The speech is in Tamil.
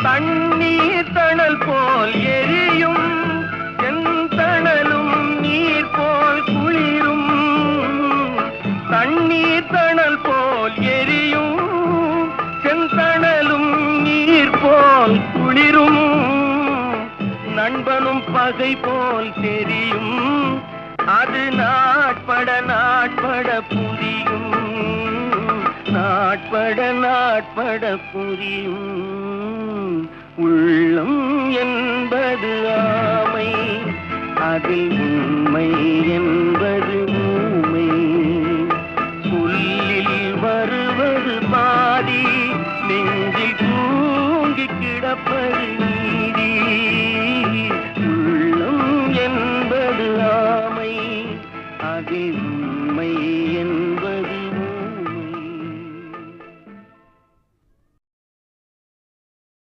தண்ணீர் தணல் போல் எரியும் செந்தணலும் நீர் போல் குளிரும். தண்ணீர் தணல் போல் எரியும் செந்தணலும் நீர் போல் குளிரும். நண்பனும் பகை போல் தெரியும் அது நாட்பட நாட்பட புரியும். நாட்பட நாட்பட புரியும். உள்ளம் என்பது ஆமை அதில் உண்மை என்பது ஊமை. சொல்லில் வருவது பாதி நெஞ்சில் தூங்கி கிடப்பது நீதி.